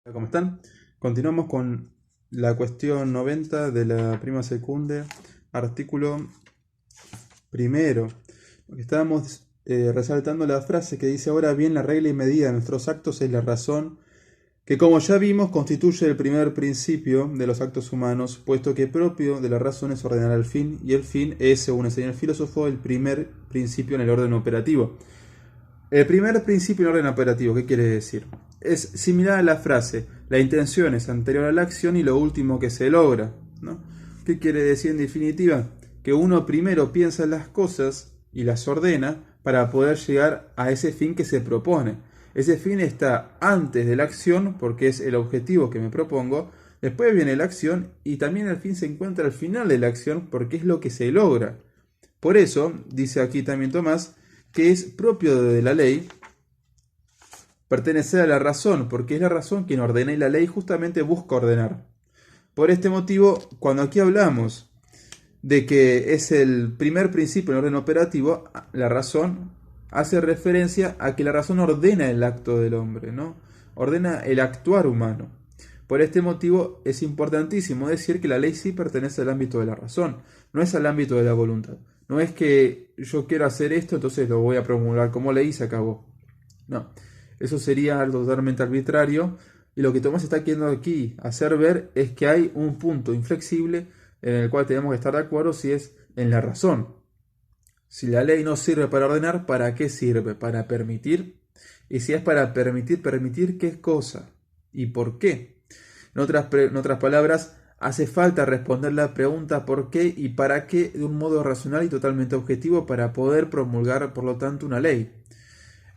¿Cómo están? Continuamos con la cuestión 90 de la prima secunde, artículo primero. Estábamos resaltando la frase que dice: ahora bien, la regla y medida de nuestros actos es la razón, que como ya vimos constituye el primer principio de los actos humanos, puesto que propio de la razón es ordenar el fin, y el fin es, según enseña el filósofo, el primer principio en el orden operativo. El primer principio en orden operativo, ¿qué quiere decir? Es similar a la frase: la intención es anterior a la acción y lo último que se logra, ¿no? ¿Qué quiere decir en definitiva? Que uno primero piensa en las cosas y las ordena para poder llegar a ese fin que se propone. Ese fin está antes de la acción porque es el objetivo que me propongo, después viene la acción y también el fin se encuentra al final de la acción porque es lo que se logra. Por eso, dice aquí también Tomás, que es propio de la ley pertenecer a la razón, porque es la razón quien ordena y la ley justamente busca ordenar. Por este motivo, cuando aquí hablamos de que es el primer principio en orden operativo, la razón hace referencia a que la razón ordena el acto del hombre, ¿no? Ordena el actuar humano. Por este motivo es importantísimo decir que la ley sí pertenece al ámbito de la razón, no es al ámbito de la voluntad. No es que yo quiero hacer esto, entonces lo voy a promulgar como ley y se acabó. No, eso sería algo totalmente arbitrario. Y lo que Tomás está queriendo aquí hacer ver es que hay un punto inflexible en el cual tenemos que estar de acuerdo si es en la razón. Si la ley no sirve para ordenar, ¿para qué sirve? Para permitir. Y si es para permitir, ¿permitir qué cosa? ¿Y por qué? En otras palabras, hace falta responder la pregunta por qué y para qué de un modo racional y totalmente objetivo para poder promulgar, por lo tanto, una ley.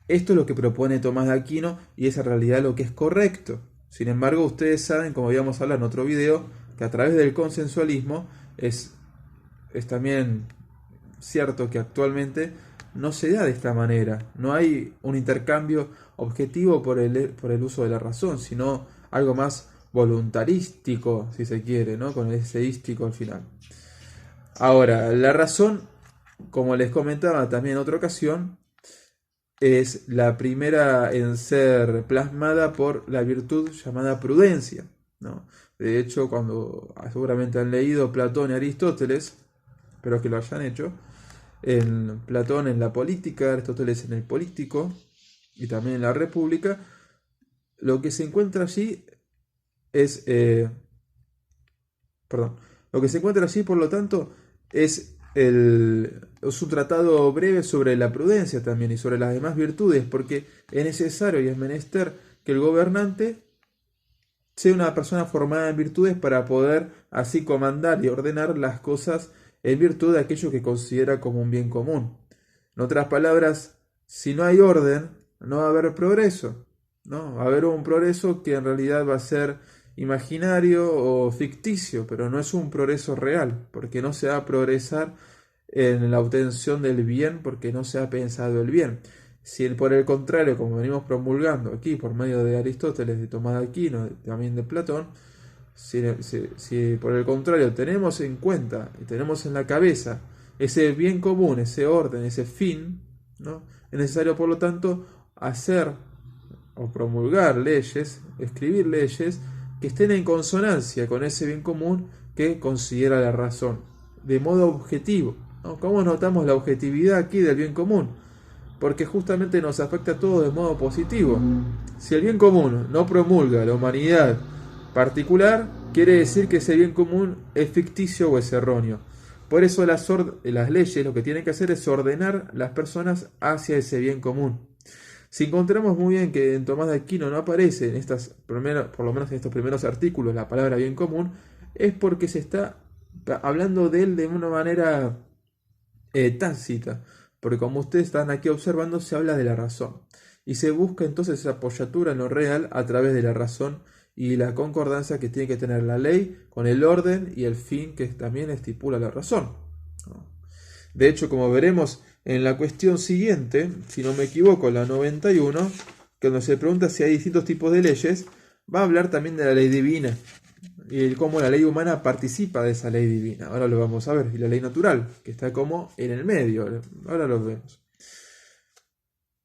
Esto es lo que propone Tomás de Aquino y es en realidad lo que es correcto. Sin embargo, ustedes saben, como habíamos hablado en otro video, que a través del consensualismo es también cierto que actualmente no se da de esta manera. No hay un intercambio objetivo por el uso de la razón, sino algo más voluntarístico, si se quiere, ¿no? Con el eseístico al final. Ahora, la razón, como les comentaba también en otra ocasión, es la primera en ser plasmada por la virtud llamada prudencia, ¿no? De hecho, cuando seguramente han leído Platón y Aristóteles, espero que lo hayan hecho, en Platón en la política, Aristóteles en el político y también en la república, lo que se encuentra allí es, perdón, lo que se encuentra allí, por lo tanto, es un tratado breve sobre la prudencia también y sobre las demás virtudes, porque es necesario y es menester que el gobernante sea una persona formada en virtudes para poder así comandar y ordenar las cosas en virtud de aquello que considera como un bien común. En otras palabras, si no hay orden, no va a haber progreso, ¿no? Va a haber un progreso que en realidad va a ser imaginario o ficticio, pero no es un progreso real, porque no se va a progresar en la obtención del bien, porque no se ha pensado el bien. Si por el contrario, como venimos promulgando aquí por medio de Aristóteles, de Tomás de Aquino, también de Platón, si por el contrario tenemos en cuenta y tenemos en la cabeza ese bien común, ese orden, ese fin, ¿no? Es necesario, por lo tanto, hacer o promulgar leyes, escribir leyes que estén en consonancia con ese bien común que considera la razón, de modo objetivo, ¿no? ¿Cómo notamos la objetividad aquí del bien común? Porque justamente nos afecta a todos de modo positivo. Si el bien común no promulga la humanidad particular, quiere decir que ese bien común es ficticio o es erróneo. Por eso las leyes lo que tienen que hacer es ordenar las personas hacia ese bien común. Si encontramos muy bien que en Tomás de Aquino no aparece en por lo menos en estos primeros artículos, la palabra bien común, es porque se está hablando de él de una manera tácita, porque como ustedes están aquí observando, se habla de la razón. Y se busca entonces esa apoyatura en lo real a través de la razón y la concordancia que tiene que tener la ley con el orden y el fin que también estipula la razón. De hecho, como veremos en la cuestión siguiente, si no me equivoco, la 91, cuando se pregunta si hay distintos tipos de leyes, va a hablar también de la ley divina y cómo la ley humana participa de esa ley divina. Ahora lo vamos a ver. Y la ley natural, que está como en el medio. Ahora lo vemos.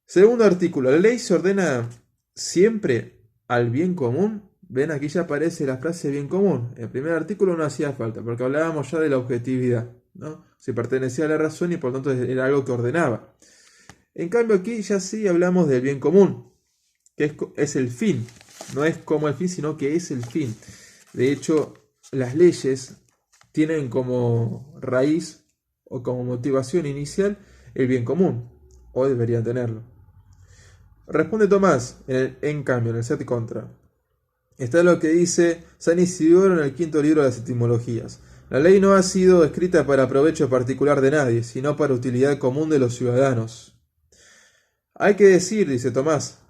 Segundo artículo. La ley se ordena siempre al bien común. ven, aquí ya aparece la frase bien común. En el primer artículo no hacía falta, porque hablábamos ya de la objetividad, ¿no? Si pertenecía a la razón y por lo tanto era algo que ordenaba. En cambio aquí ya sí hablamos del bien común, que es el fin. No es como el fin, sino que es el fin. De hecho, las leyes tienen como raíz o como motivación inicial el bien común, o deberían tenerlo. Responde Tomás, en cambio, en el set contra. Está lo que dice San Isidoro en el quinto libro de las etimologías. La ley no ha sido escrita para provecho particular de nadie, sino para utilidad común de los ciudadanos. Hay que decir, dice Tomás,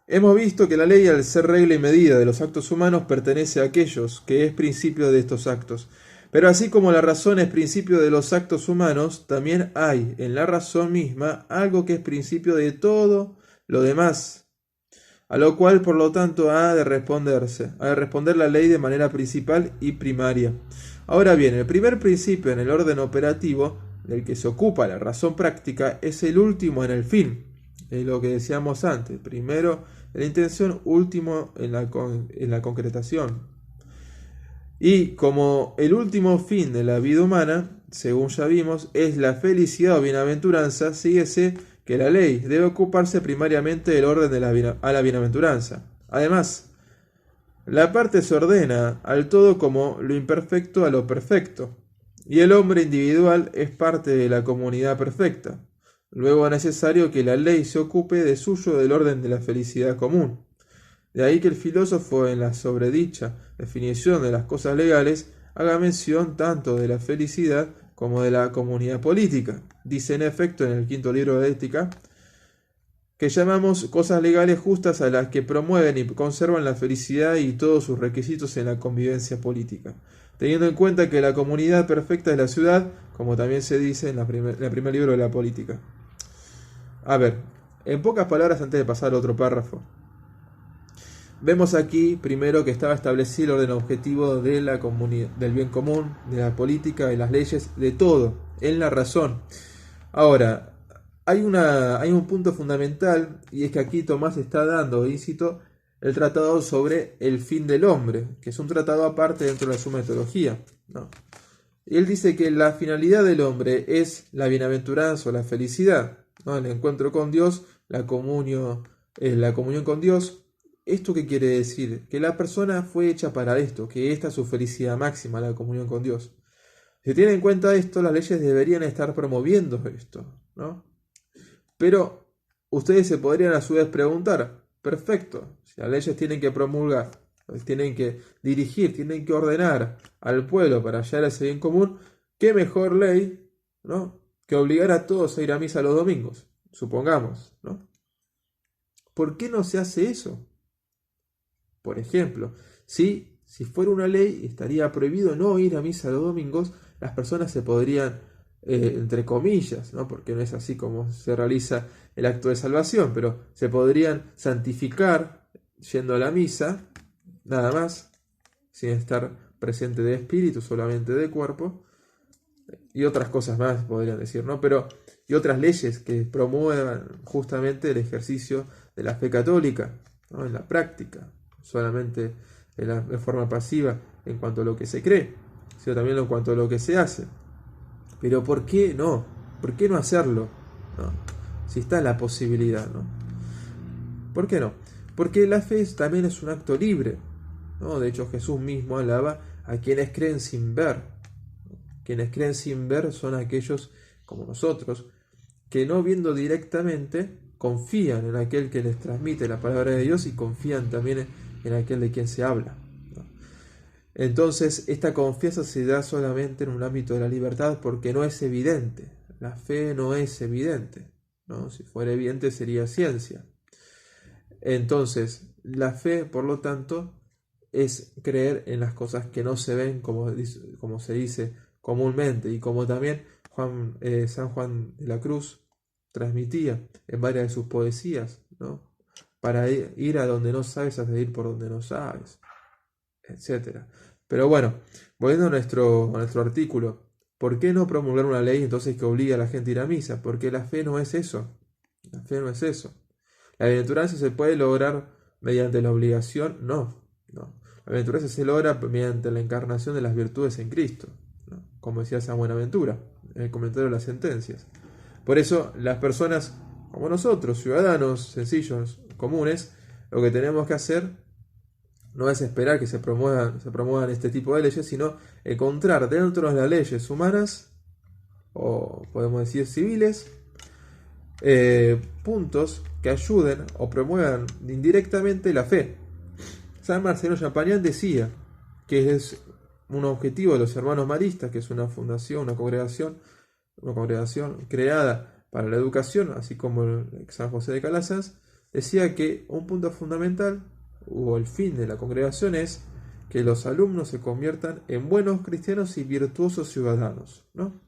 hemos visto que la ley, al ser regla y medida de los actos humanos, pertenece a aquellos, que es principio de estos actos. Pero así como la razón es principio de los actos humanos, también hay en la razón misma algo que es principio de todo lo demás, a lo cual por lo tanto ha de responder la ley de manera principal y primaria. Ahora bien, el primer principio en el orden operativo, del que se ocupa la razón práctica, es el último en el fin, es lo que decíamos antes, primero en la intención, último en la concretación. Y como el último fin de la vida humana, según ya vimos, es la felicidad o bienaventuranza, síguese que la ley debe ocuparse primariamente del orden a la bienaventuranza. Además, la parte se ordena al todo como lo imperfecto a lo perfecto, y el hombre individual es parte de la comunidad perfecta. Luego es necesario que la ley se ocupe de suyo del orden de la felicidad común. De ahí que el filósofo, en la sobredicha definición de las cosas legales, haga mención tanto de la felicidad como de la comunidad política. Dice en efecto en el quinto libro de Ética que llamamos cosas legales justas a las que promueven y conservan la felicidad y todos sus requisitos en la convivencia política, teniendo en cuenta que la comunidad perfecta es la ciudad, como también se dice en el primer libro de la política. A ver, en pocas palabras, antes de pasar a otro párrafo, vemos aquí primero que estaba establecido el orden objetivo de la comunidad, del bien común, de la política, de las leyes, de todo, en la razón. Ahora, hay un punto fundamental, y es que aquí Tomás está dando, cito, el tratado sobre el fin del hombre, que es un tratado aparte dentro de la suma teología, ¿no? Y él dice que la finalidad del hombre es la bienaventuranza o la felicidad, ¿no? El encuentro con Dios, la comunión con Dios. ¿Esto qué quiere decir? Que la persona fue hecha para esto, que esta es su felicidad máxima, la comunión con Dios. Si tiene en cuenta esto, las leyes deberían estar promoviendo esto, ¿no? Pero ustedes se podrían a su vez preguntar, perfecto, si las leyes tienen que promulgar, tienen que dirigir, tienen que ordenar al pueblo para hallar ese bien común, ¿qué mejor ley, ¿no?, que obligar a todos a ir a misa los domingos? Supongamos, ¿no? ¿Por qué no se hace eso? Por ejemplo, si fuera una ley, estaría prohibido no ir a misa los domingos, las personas se podrían, entre comillas, ¿no?, porque no es así como se realiza el acto de salvación, pero se podrían santificar yendo a la misa, nada más, sin estar presente de espíritu, solamente de cuerpo, y otras cosas más podrían decir, ¿no? Pero, y otras leyes que promuevan justamente el ejercicio de la fe católica, ¿no?, en la práctica, solamente de forma pasiva en cuanto a lo que se cree, sino también en cuanto a lo que se hace. Pero ¿por qué no? ¿Por qué no hacerlo? ¿No? Si está la posibilidad, ¿no? ¿Por qué no? Porque la fe también es un acto libre, ¿no? De hecho, Jesús mismo alaba a quienes creen sin ver. Quienes creen sin ver son aquellos, como nosotros, que no viendo directamente, confían en aquel que les transmite la palabra de Dios y confían también en aquel de quien se habla, ¿no? Entonces, esta confianza se da solamente en un ámbito de la libertad porque no es evidente. La fe no es evidente, ¿no? Si fuera evidente sería ciencia. Entonces, la fe, por lo tanto, es creer en las cosas que no se ven, como se dice comúnmente, y como también San Juan de la Cruz transmitía en varias de sus poesías, ¿no? Para ir a donde no sabes, has de ir por donde no sabes, etcétera. Pero bueno, volviendo a nuestro artículo, ¿por qué no promulgar una ley entonces que obliga a la gente a ir a misa? Porque la fe no es eso. La fe no es eso. La bienaventuranza se puede lograr mediante la obligación, no. La bienaventuranza se logra mediante la encarnación de las virtudes en Cristo, ¿no? Como decía San Buenaventura en el comentario de las sentencias. Por eso, las personas como nosotros, ciudadanos sencillos, comunes, lo que tenemos que hacer no es esperar que se promuevan este tipo de leyes, sino encontrar dentro de las leyes humanas, o podemos decir civiles, puntos que ayuden o promuevan indirectamente la fe. San Marcelino Champagnat decía que es un objetivo de los hermanos maristas, que es una fundación, una congregación creada para la educación, así como el San José de Calasanz, decía que un punto fundamental o el fin de la congregación es que los alumnos se conviertan en buenos cristianos y virtuosos ciudadanos, ¿no?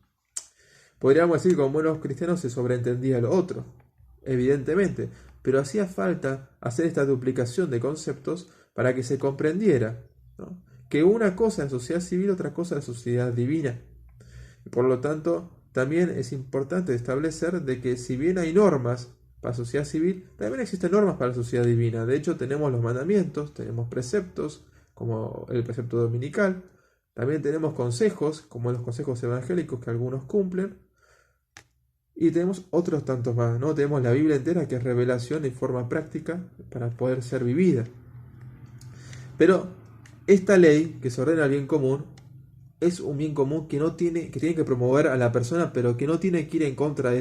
Podríamos decir que con buenos cristianos se sobreentendía lo otro, evidentemente, pero hacía falta hacer esta duplicación de conceptos para que se comprendiera, ¿no?, que una cosa es la sociedad civil, otra cosa es la sociedad divina. Y por lo tanto, también es importante establecer de que si bien hay normas para la sociedad civil, también existen normas para la sociedad divina. De hecho, tenemos los mandamientos, tenemos preceptos, como el precepto dominical, también tenemos consejos, como los consejos evangélicos que algunos cumplen, y tenemos otros tantos más, ¿no? Tenemos la Biblia entera, que es revelación y forma práctica para poder ser vivida. Pero esta ley que se ordena al bien común es un bien común que tiene que promover a la persona, pero que no tiene que ir en contra de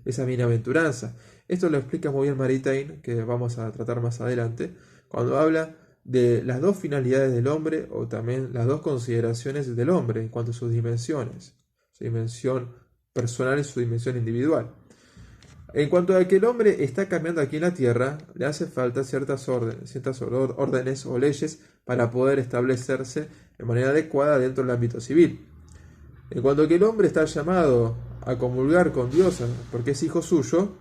esa bienaventuranza. Esto lo explica muy bien Maritain, que vamos a tratar más adelante, cuando habla de las dos finalidades del hombre, o también las dos consideraciones del hombre en cuanto a sus dimensiones, su dimensión personal y su dimensión individual. En cuanto a que el hombre está cambiando aquí en la tierra, le hace falta ciertas órdenes o leyes para poder establecerse de manera adecuada dentro del ámbito civil. En cuanto a que el hombre está llamado a comulgar con Dios porque es hijo suyo,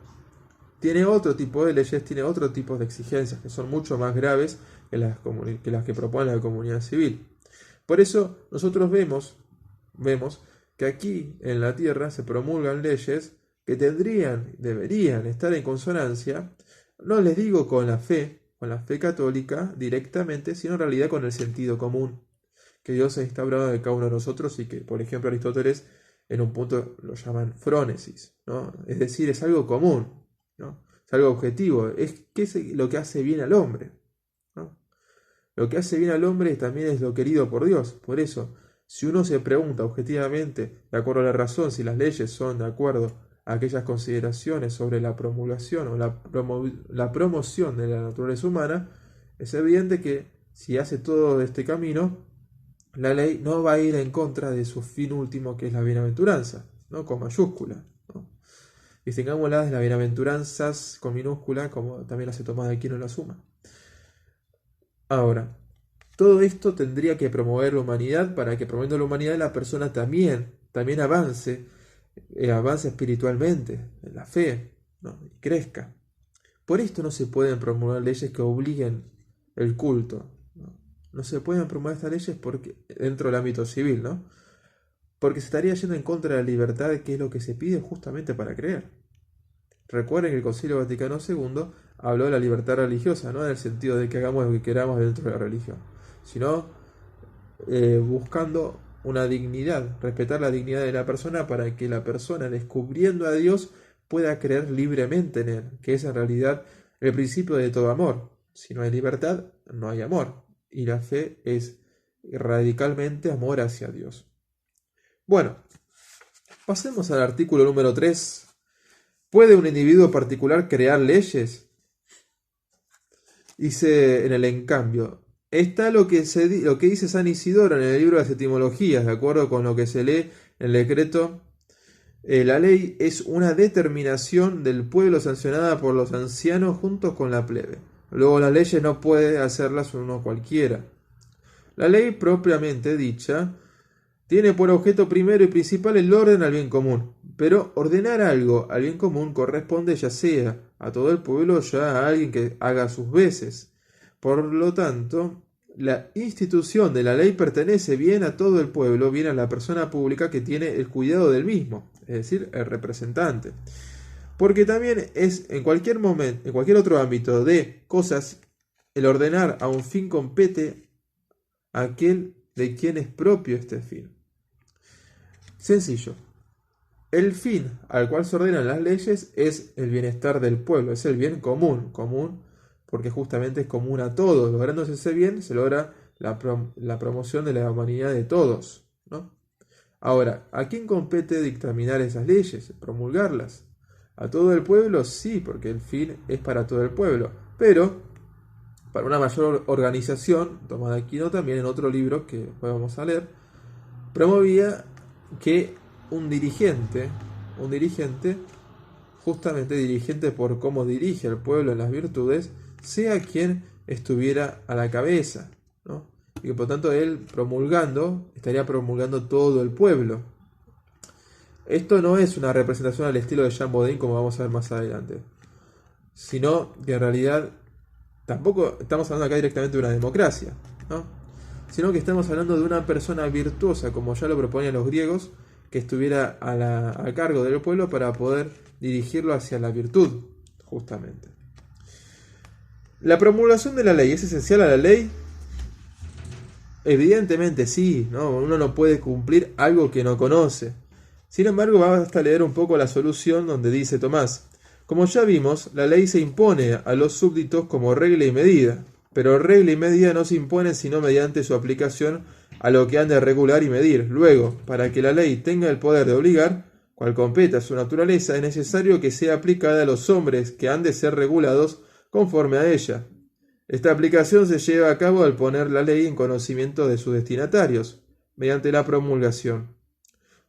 tiene otro tipo de leyes, tiene otro tipo de exigencias que son mucho más graves que las que propone la comunidad civil. Por eso nosotros vemos que aquí en la tierra se promulgan leyes que deberían estar en consonancia, no les digo con la fe católica directamente, sino en realidad con el sentido común que Dios ha instaurado de cada uno de nosotros, y que, por ejemplo, Aristóteles en un punto lo llaman frónesis, ¿no? Es decir, es algo común, ¿no? Es algo objetivo, ¿qué es lo que hace bien al hombre, ¿no? Lo que hace bien al hombre también es lo querido por Dios. Por eso, si uno se pregunta objetivamente, de acuerdo a la razón, si las leyes son de acuerdo a aquellas consideraciones sobre la promulgación o la promoción de la naturaleza humana, es evidente que si hace todo este camino, la ley no va a ir en contra de su fin último, que es la bienaventuranza, ¿no?, con mayúscula, ¿no? Distingámoslas de las bienaventuranzas con minúscula, como también hace Tomás de Aquino en la Suma. Ahora, todo esto tendría que promover la humanidad, para que promoviendo la humanidad la persona también avance espiritualmente, en la fe, ¿no?, y crezca. Por esto no se pueden promover leyes que obliguen el culto, ¿no? No se pueden promover estas leyes dentro del ámbito civil, ¿no? Porque se estaría yendo en contra de la libertad, que es lo que se pide justamente para creer. Recuerden que el Concilio Vaticano II habló de la libertad religiosa, no en el sentido de que hagamos lo que queramos dentro de la religión, sino buscando una dignidad, respetar la dignidad de la persona, para que la persona, descubriendo a Dios, pueda creer libremente en Él, que es en realidad el principio de todo amor. Si no hay libertad, no hay amor, y la fe es radicalmente amor hacia Dios. Bueno, pasemos al artículo número 3. ¿Puede un individuo particular crear leyes? Dice en el en cambio, está lo que dice San Isidoro en el libro de las Etimologías, de acuerdo con lo que se lee en el decreto. La ley es una determinación del pueblo sancionada por los ancianos juntos con la plebe. Luego las leyes no puede hacerlas uno cualquiera. La ley propiamente dicha tiene por objeto primero y principal el orden al bien común, pero ordenar algo al bien común corresponde ya sea a todo el pueblo, ya a alguien que haga sus veces. Por lo tanto, la institución de la ley pertenece bien a todo el pueblo, bien a la persona pública que tiene el cuidado del mismo, es decir, el representante. Porque también es en cualquier momento, en cualquier otro ámbito de cosas, el ordenar a un fin compete aquel de quien es propio este fin. Sencillo. El fin al cual se ordenan las leyes es el bienestar del pueblo, es el bien común, común porque justamente es común a todos. Lográndose ese bien se logra la promoción de la humanidad de todos, ¿no? Ahora, ¿a quién compete dictaminar esas leyes, promulgarlas? ¿A todo el pueblo? Sí, porque el fin es para todo el pueblo, pero para una mayor organización, Tomás de Aquino también en otro libro que después vamos a leer, promovía que un dirigente, justamente dirigente por cómo dirige al pueblo en las virtudes, sea quien estuviera a la cabeza, ¿no? Y que por tanto él estaría promulgando todo el pueblo. Esto no es una representación al estilo de Jean Bodin, como vamos a ver más adelante, sino que en realidad tampoco estamos hablando acá directamente de una democracia, ¿no? Sino que estamos hablando de una persona virtuosa, como ya lo proponían los griegos, que estuviera a cargo del pueblo para poder dirigirlo hacia la virtud, justamente. ¿La promulgación de la ley es esencial a la ley? Evidentemente sí, ¿no? Uno no puede cumplir algo que no conoce. Sin embargo, vamos a leer un poco la solución donde dice Tomás: como ya vimos, la ley se impone a los súbditos como regla y medida, pero regla y medida no se imponen sino mediante su aplicación a lo que han de regular y medir. Luego, para que la ley tenga el poder de obligar, cual compete a su naturaleza, es necesario que sea aplicada a los hombres que han de ser regulados conforme a ella. Esta aplicación se lleva a cabo al poner la ley en conocimiento de sus destinatarios, mediante la promulgación.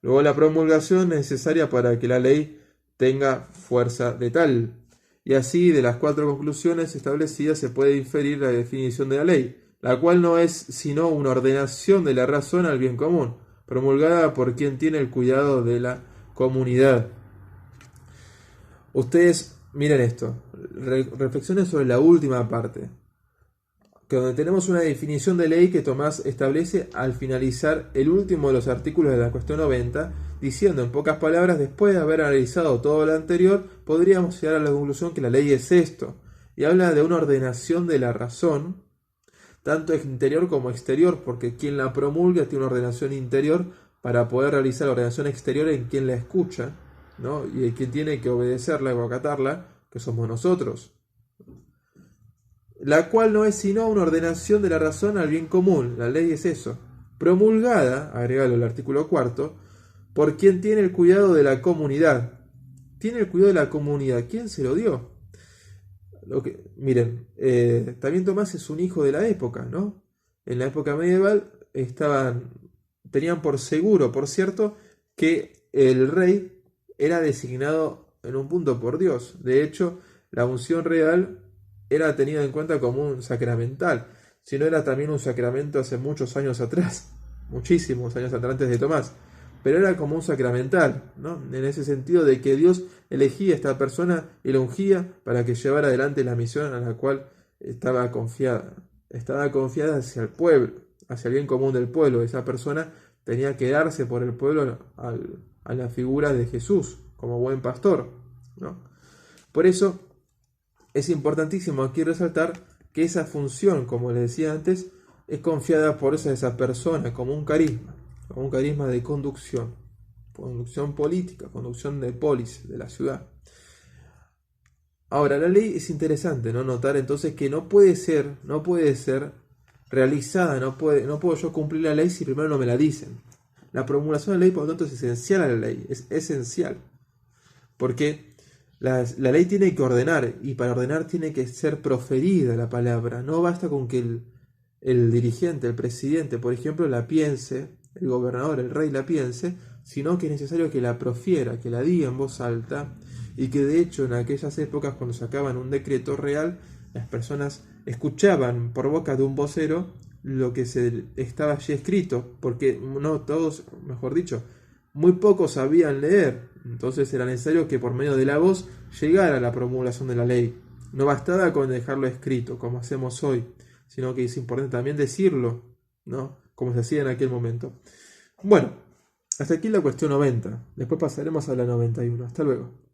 Luego la promulgación es necesaria para que la ley tenga fuerza de tal. Y así, de las 4 conclusiones establecidas se puede inferir la definición de la ley, la cual no es sino una ordenación de la razón al bien común, promulgada por quien tiene el cuidado de la comunidad. Ustedes miren esto, reflexionen sobre la última parte, que donde tenemos una definición de ley que Tomás establece al finalizar el último de los artículos de la cuestión 90, diciendo en pocas palabras: después de haber analizado todo lo anterior, podríamos llegar a la conclusión que la ley es esto, y habla de una ordenación de la razón, tanto interior como exterior, porque quien la promulga tiene una ordenación interior para poder realizar la ordenación exterior en quien la escucha, ¿no? Y el quien tiene que obedecerla o acatarla, que somos nosotros, la cual no es sino una ordenación de la razón al bien común. La ley es eso, promulgada, agregalo el artículo 4, por quien tiene el cuidado de la comunidad. Tiene el cuidado de la comunidad. ¿Quién se lo dio? Miren, también Tomás es un hijo de la época, ¿no? En la época medieval tenían por seguro, por cierto, que el rey era designado en un punto por Dios. De hecho, la unción real era tenida en cuenta como un sacramental, si no era también un sacramento hace muchos años atrás, muchísimos años atrás antes de Tomás, pero era como un sacramental, ¿no? En ese sentido de que Dios elegía a esta persona y la ungía para que llevara adelante la misión a la cual estaba confiada hacia el pueblo, hacia el bien común del pueblo. Esa persona tenía que darse por el pueblo a la figura de Jesús como buen pastor, ¿no? Por eso es importantísimo aquí resaltar que esa función, como les decía antes, es confiada por esa persona como un carisma de conducción política, conducción de polis, de la ciudad. Ahora, la ley es interesante, ¿no? Notar entonces que no puede ser realizada, no puedo yo cumplir la ley si primero no me la dicen. La promulgación de la ley, por lo tanto, es esencial a la ley, es esencial, porque la ley tiene que ordenar, y para ordenar tiene que ser proferida la palabra. No basta con que el dirigente, el presidente, por ejemplo, la piense, el gobernador, el rey la piense, sino que es necesario que la profiera, que la diga en voz alta, y que de hecho en aquellas épocas, cuando sacaban un decreto real, las personas escuchaban por boca de un vocero lo que estaba allí escrito, porque no todos, mejor dicho, muy pocos sabían leer. Entonces era necesario que por medio de la voz llegara la promulgación de la ley. No bastaba con dejarlo escrito, como hacemos hoy, sino que es importante también decirlo, ¿no? Como se hacía en aquel momento. Bueno, hasta aquí la cuestión 90. Después pasaremos a la 91. Hasta luego.